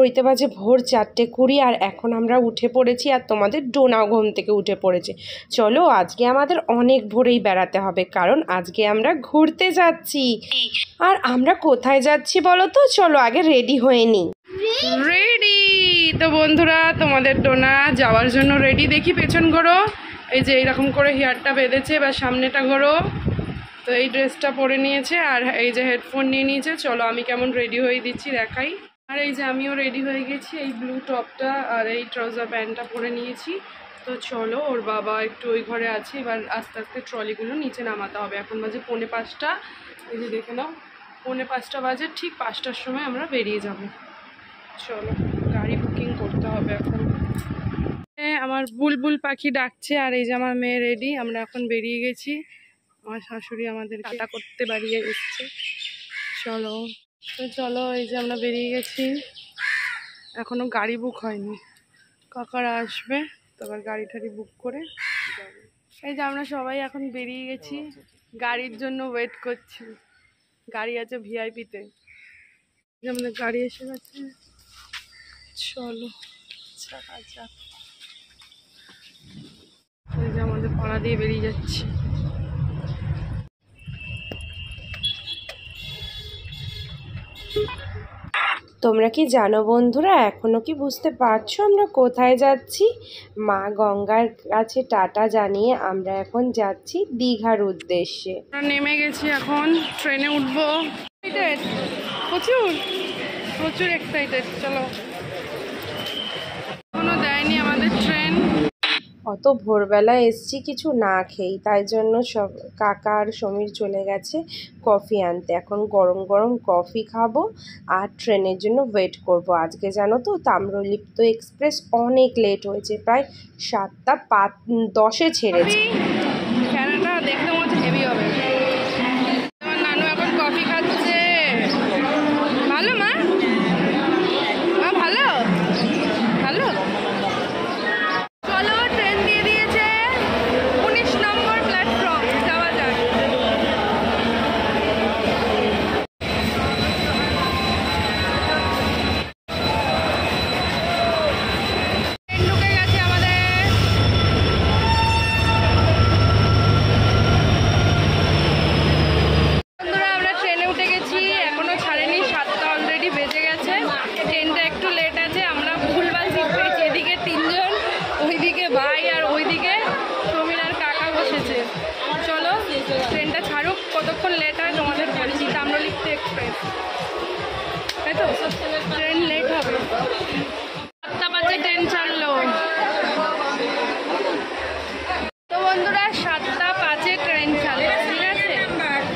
ঘড়িতে বাজে ভোর 4:20 আর এখন আমরা উঠে পড়েছি আর তোমাদের ডোনাও ঘুম থেকে উঠে পড়েছে। চলো আজকে আমাদের অনেক ভোরেই বেড়াতে হবে, কারণ আজকে আমরা ঘুরতে যাচ্ছি। আর আমরা কোথায় যাচ্ছি বলো তো? চলো আগে রেডি হয়ে নিই। রেডি তো বন্ধুরা, তোমাদের ডোনা যাওয়ার জন্য রেডি। দেখি পেছন ঘোরো, এই যে এইরকম করে হেয়ারটা বেঁধেছে, এবার সামনেটা ঘোরো। তো এই ড্রেসটা পরে নিয়েছে আর এই যে হেডফোন নিয়ে নিয়েছে। চলো আমি কেমন রেডি হয়ে দিচ্ছি দেখাই। আর এই যে আমিও রেডি হয়ে গেছি, এই ব্লু টপটা আর এই ট্রাউজার প্যান্টটা পরে নিয়েছি। তো চলো, ওর বাবা একটু ওই ঘরে আছে, এবার আস্তে আস্তে ট্রলিগুলো নিচে নামাতে হবে। এখন বাজে 4:45, এই যে দেখে নাও 4:45 বাজে, ঠিক 5টার সময় আমরা বেরিয়ে যাব। চলো গাড়ি বুকিং করতে হবে এখন। আমার বুলবুল পাখি ডাকছে আর এই যে আমার মেয়ে রেডি। আমরা এখন বেরিয়ে গেছি, আমার শাশুড়ি আমাদের টাটা করতে বাড়িয়ে এসছে। চলো তো চলো, এই যে আমরা বেরিয়ে গেছি, এখনো গাড়ি বুক হয়নি, কাকারা আসবে তারপর গাড়ি টাড়ি বুক করে যাবে। এই যে আমরা সবাই এখন বেরিয়ে গেছি, গাড়ির জন্য ওয়েট করছি। গাড়ি আছে ভিআইপিতে, আমাদের গাড়ি এসে গেছে। চলো যাক, এই যে আমাদের পাড়া দিয়ে বেরিয়ে যাচ্ছি। তোমরা কি জানো বন্ধুরা, এখনো কি বুঝতে পারছো আমরা কোথায় যাচ্ছি? মা গঙ্গার কাছে টাটা জানিয়ে আমরা এখন যাচ্ছি দীঘার উদ্দেশ্যে। আমরা নেমে গেছি, এখন ট্রেনে উঠবো। প্রচুর এক্সাইটেড। চলো, এখনো দেয়নি আমাদের ট্রেন। অত ভোরবেলা এসছি কিছু না খেয়েই, তাই জন্য সব কাকা আর সমীর চলে গেছে কফি আনতে। এখন গরম গরম কফি খাবো আর ট্রেনের জন্য ওয়েট করব। আজকে জানো তো তাম্রলিপ্ত এক্সপ্রেস অনেক লেট হয়েছে, প্রায় 7:10 ছেড়েছে। খেলাটা দেখতে মনে হচ্ছে হেভি হবে। আমার নানু এখন কফি খাচ্ছে। ভালো মা? ভালো ভালো। ট্রেনটা ছাড়ুক, কতক্ষণ লেট হয় তোমাদের বলছি। তাম্রলিপ্ত এক্সপ্রেস, তাই তো? ট্রেন লেট হবে, 7:05 ট্রেন ছাড়লো। তো বন্ধুরা 7:05 ট্রেন ছাড়লো, ঠিক আছে?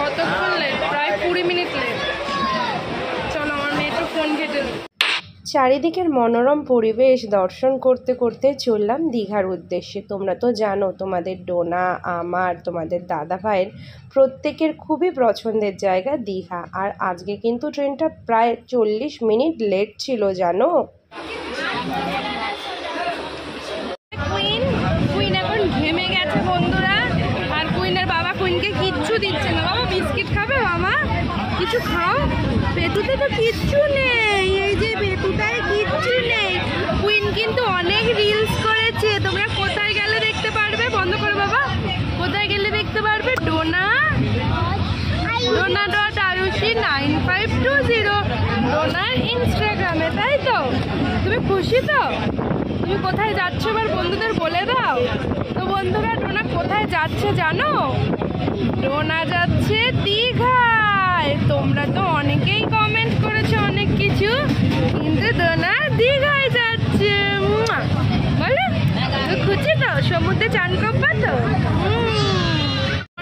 কতক্ষণ লেট? প্রায় 20 মিনিট লেট। চলো আমার মেয়ে একটু ফোন ঘেটে। চারিদিকের মনোরম পরিবেশ দর্শন করতে করতে চললাম দীঘার উদ্দেশ্যে। তোমরা তো জানো তোমাদের ডোনা, আমার, তোমাদের দাদা ভাইয়ের প্রত্যেকের খুবই পছন্দের জায়গা দীঘা। আর আজকে কিন্তু ট্রেনটা প্রায় 40 মিনিট লেট ছিল, জানো? কুইন এখন ঘেমে গেছে বন্ধুরা, আর কুইনের বাবা কুইনকে কিচ্ছু দিচ্ছে না। বাবা বিস্কিট খাবে? মামা কিছু খাও। পেটুতে তো কিচ্ছু নেই, এই যে পেটুটায় কিচ্ছু নেই। কুইন কিন্তু অনেক রিলস করেছে, তোমরা কোথায় গেলে দেখতে পারবে? বন্ধ করো বাবা, কোথায় গেলে দেখতে পারবে? dona.arushi9520 ডোনার ইনস্টাগ্রামে, তাই তো? তুমি খুশি তো? তুমি কোথায় যাচ্ছ এবার বন্ধুদের বলে দাও তো। বন্ধুরা ডোনা কোথায় যাচ্ছে জানো? ডোনা যাচ্ছে দীঘায়। তোমরা তো অনেকেই কমেন্ট করেছো অনেক কিছু, কিন্তু ডোনা দীঘায় যাচ্ছে। বলো খুশি তো? সমুদ্রে চান করবা তো?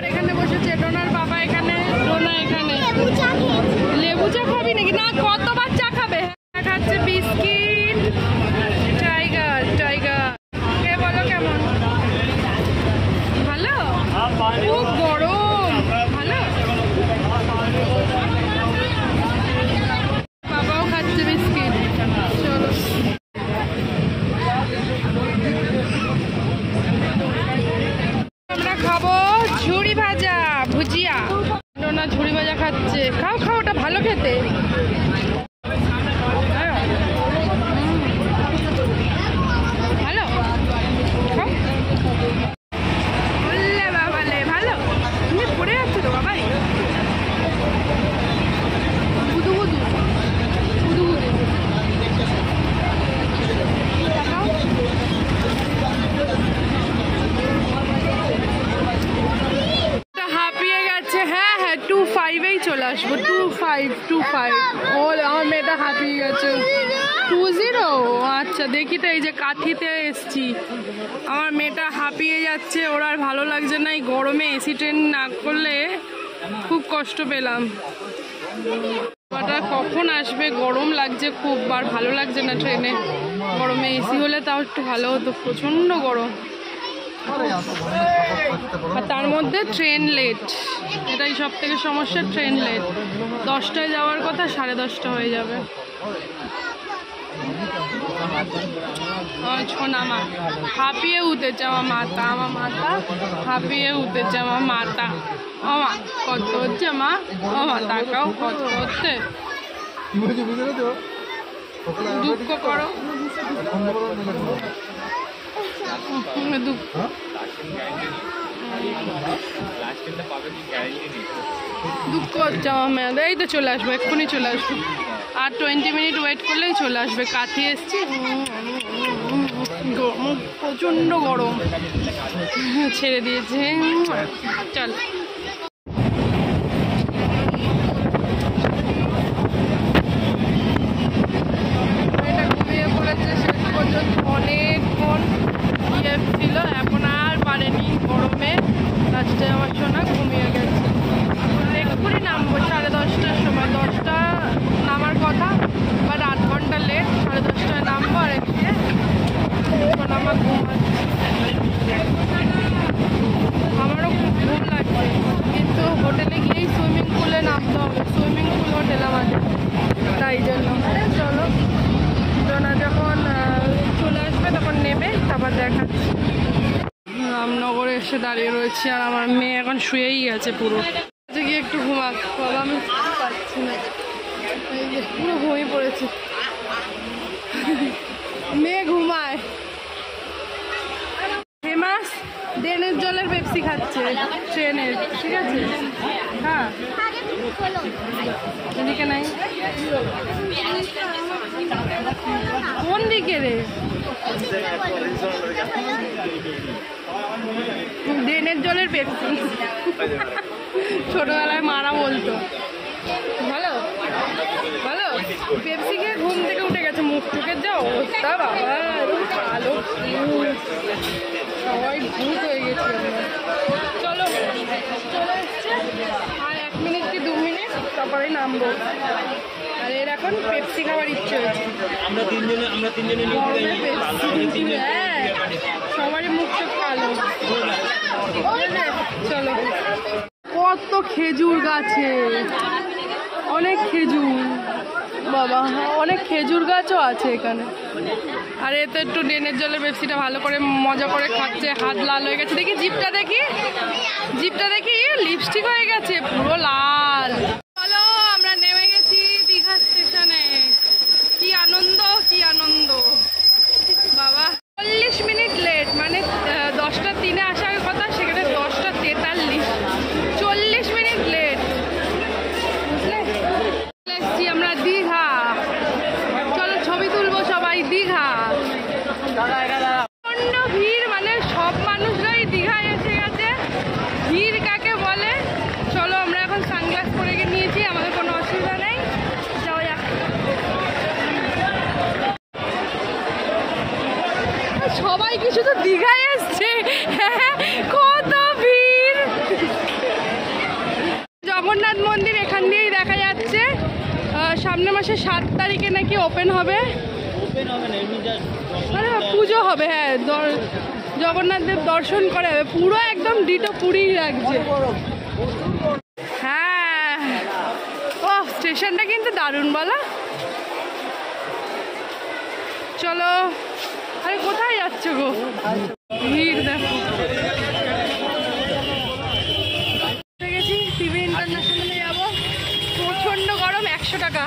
এখানে বসেছে ডোনার বাবা, এখানে ডোনা এখানে। লেবু চা খাবি নাকি? না, কতবার চা খাবে? খাচ্ছে বিস্কিট। টাইগার বলো কেমন? ভালো? খুব গরম। ভালো? বাবাও খাচ্ছে বিস্কিট। চলো আমরা খাবো ঝুড়ি ভাজা, ভুজিয়া। ডোনা ঝুড়ি ভাজা খাচ্ছে। খাও খাও, ওটা ভালো খেতে। 2525 ও আমার মেয়েটা হাঁপিয়ে গেছে। 20 আচ্ছা দেখি তো, এই যে কাঠিতে এসছি, আমার মেয়েটা হাঁপিয়ে যাচ্ছে, ওর আর ভালো লাগছে না। এই গরমে এসি ট্রেন না করলে খুব কষ্ট পেলাম। ওটা কখন আসবে, গরম লাগছে খুব, আর ভালো লাগছে না ট্রেনে গরমে। এসি হলে তাও একটু ভালো হতো, প্রচণ্ড গরম। আর তার মধ্যে ট্রেন লেট, এটাই সব থেকে সমস্যা, ট্রেন লেট। 10টায় যাওয়ার কথা 10:30 হয়ে যাবে। ছোনা মা হাঁপিয়ে উঠেছে, আমার মাথা হাঁপিয়ে উঠেছে, আমার মাথা। ও মা কত হচ্ছে মা, ও মা তাকাও কত হচ্ছে, দুঃখ করো দুঃখ হচ্ছে আমার মেয়েদের। এই তো চলে আসবো, এক্ষুনি চলে আসবো, আর 20 মিনিট ওয়েট করলেই চলে আসবে। কাঠি এসছি, প্রচণ্ড গরম ছেড়ে দিয়েছে। চল এটা ঘুমিয়ে পড়েছে, শেষ পর্যন্ত অনেকক্ষণ ছিল, এখন আর পারেনি গরমে। লাস্টে আমার সোনা ঘুমিয়ে গেছে। এক্ষুনি নামবো 10:30টার সময়, 10টা নামার কথা, বাট 8 ঘন্টা লেট। 10:30টায় নামবো, আর এদিকে এখন আমার আমারও খুব ঘুম লাগছে, কিন্তু হোটেলে গিয়েই সুইমিং পুলে নামতে হবে, সুইমিং পুল হোটেল আমাদের, তাই জন্য। চলো জোনা যখন চলে আসবে তখন নেবে, তারপর দেখাচ্ছি। রামনগরে এসে দাঁড়িয়ে রয়েছি, আর আমার মেয়ে এখন শুয়েই গেছে পুরো। গিয়ে একটু ঘুমাক বাবা, আমি পাচ্ছি না, এই যে পুরো ঘুমিয়ে পড়েছি। মেয়ে ঘুমায়। ফেমাস ড্রেনের জলের পেপসি খাচ্ছে ট্রেনের, ঠিক আছে? হ্যাঁ এদিকে নাই, কোন দিকে রে? ড্রেনের জলের পেপসি, ছোটবেলায় মারা বলতো। ভালো ভালো, পেপসি খেয়ে ঘুম থেকে উঠে গেছে, মুখ চোখের যা অবস্থা বাবা, ভালো সবাই ভূত হয়ে গেছে। চলো চলে এসছে, আর 1 মিনিট কি 2 মিনিট তারপরে নামবো। আর এর এখন পেপসি খাওয়ার ইচ্ছে হয়েছে, হ্যাঁ সবারই মুখ চোখ কালো। চলো, কত খেজুর গাছে, অনেক খেজুর বাবা, অনেক খেজুর গাছও আছে এখানে। আর এতে একটু ড্রেনের জলের পেপসিটা ভালো করে মজা করে খাচ্ছে, হাত লাল হয়ে গেছে। দেখি জিপটা, দেখি জিপটা, দেখি লিপস্টিক হয়ে গেছে পুরো লাল। চলো আমরা নেমে গেছি দীঘা স্টেশনে, কি আনন্দ কি আনন্দ বাবা। 40 মিনিট লেট, মানে 10টা 3-এ আসার কথা, সেখানে 10টা 43, 40 মিনিট লেট। বুঝলে এসছি আমরা দীঘা, চলো ছবি তুলবো সবাই। দীঘা প্রচণ্ড ভিড়, মানে সব মানুষরাই দীঘায় এসে গেছে। ভিড় কাকে বলে? চলো আমরা এখন সানগ্লাস পরে গিয়ে নিয়েছি, আমাদের কোনো অসুবিধা নেই, যাও যাক। সবাই কিছু তো দীঘায় এসছে, কত ভিড়। জগন্নাথ মন্দির এখান দিয়েই দেখা যাচ্ছে, সামনের মাসে 7 তারিখে নাকি ওপেন হবে, মানে পুজো হবে। হ্যাঁ জগন্নাথ দেব দর্শন করা হবে, পুরো একদম ডিটো পুরী লাগছে। হ্যাঁ ও স্টেশনটা কিন্তু দারুণ বলো। চলো, আরে কোথায় যাচ্ছ গো, ভিড় দেখো। গেছি টিভি ইন্টারন্যাশনালে যাবো, প্রচণ্ড গরম, 100 টাকা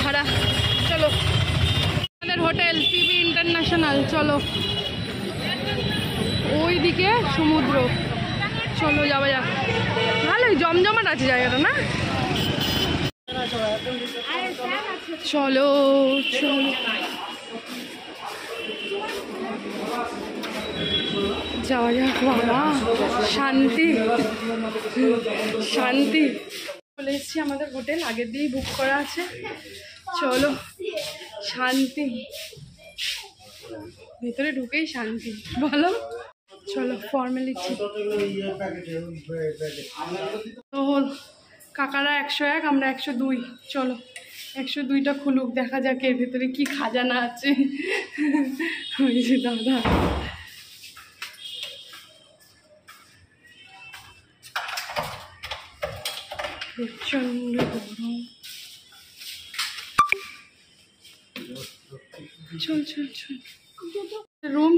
ভাড়া। চলো আমাদের হোটেল টিভি ইন্টারন্যাশনাল, চলো ওইদিকে সমুদ্র, চলো যাওয়া যাক। ভালোই জমজমাট আছে জায়গাটা না। চলো চলো যাওয়া যাক বাবা, শান্তি শান্তি। চলে এসেছি আমাদের হোটেল, আগের দিয়েই বুক করা আছে। চলো, শান্তি, ভেতরে ঢুকেই শান্তি, বলো। চলো ফর্মালিটি। তো কাকারা 101, আমরা 102। চলো 102টা খুলুক, দেখা যাক এর ভেতরে কি খাজানা আছে। ওই যে দাদা, প্রচন্ড গরম। চল চল চল। রুম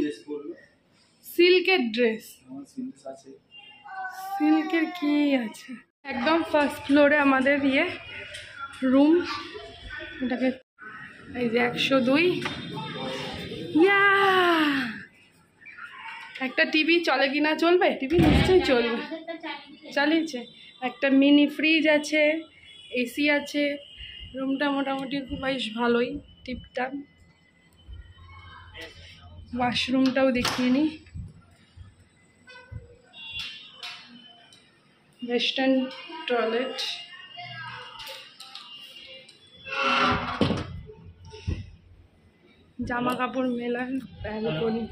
সিল্কের ড্রেস, সিল্কের কি আছে, একদম ফার্স্ট ফ্লোরে আমাদের রুম। এটাকে এই যে 102। ইয়া, একটা টিভি চলে কিনা, চলবে? টিভি নিশ্চয়ই চলবে, চালিয়েছে। একটা মিনি ফ্রিজ আছে, এসি আছে। রুমটা মোটামুটি বেশ ভালোই, টিপটাপ। ওয়াশরুমটাও দেখিয়ে নিই। ওয়েস্টার্ন টয়লেট, জামা কাপড় মেলার ব্যালকনি।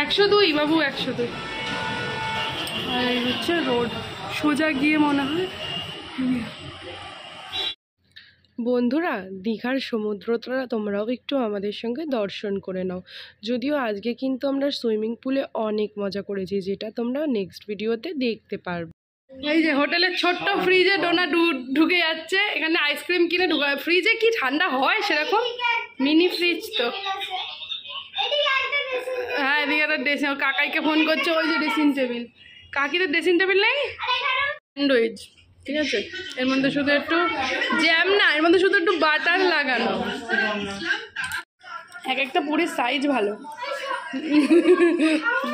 102 বাবু, 102। আর এই হচ্ছে রোড, সোজা গিয়ে মনে হয়। বন্ধুরা, দীঘার সমুদ্রটা তোমরাও একটু আমাদের সঙ্গে দর্শন করে নাও। যদিও আজকে কিন্তু আমরা সুইমিং পুলে অনেক মজা করেছি, যেটা তোমরা নেক্সট ভিডিওতে দেখতে পারবে। এই যে হোটেলের ছোট্ট ফ্রিজে ডোনা ঢুকে যাচ্ছে। এখানে আইসক্রিম কিনে ঢুকা, ফ্রিজে কি ঠান্ডা হয় সেরকম, মিনি ফ্রিজ তো। হ্যাঁ, এদিকে একটা ড্রেসিং, কাকাইকে ফোন করছে, ওই যে ড্রেসিং টেবিল। কাকিদের ড্রেসিং টেবিল নেই, স্যান্ডউইচ, ঠিক আছে। এর মধ্যে শুধু একটু জ্যাম না, এর মধ্যে শুধু একটু বাটার লাগানো। এক একটা পুরীর সাইজ ভালো,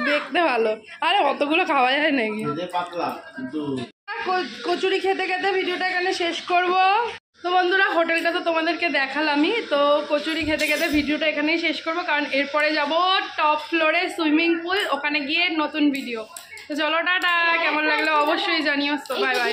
দেখতে ভালো। আরে অতগুলো খাওয়া যায় নাকি? কচুরি খেতে খেতে ভিডিওটা এখানে শেষ করব। তো বন্ধুরা, হোটেলটা তো তোমাদেরকে দেখালামই, তো কচুরি খেতে খেতে ভিডিওটা এখানেই শেষ করব, কারণ এরপরে যাব টপ ফ্লোরে সুইমিং পুল, ওখানে গিয়ে নতুন ভিডিও। তো চলো টাটা, কেমন লাগলো অবশ্যই জানিও। Bye bye.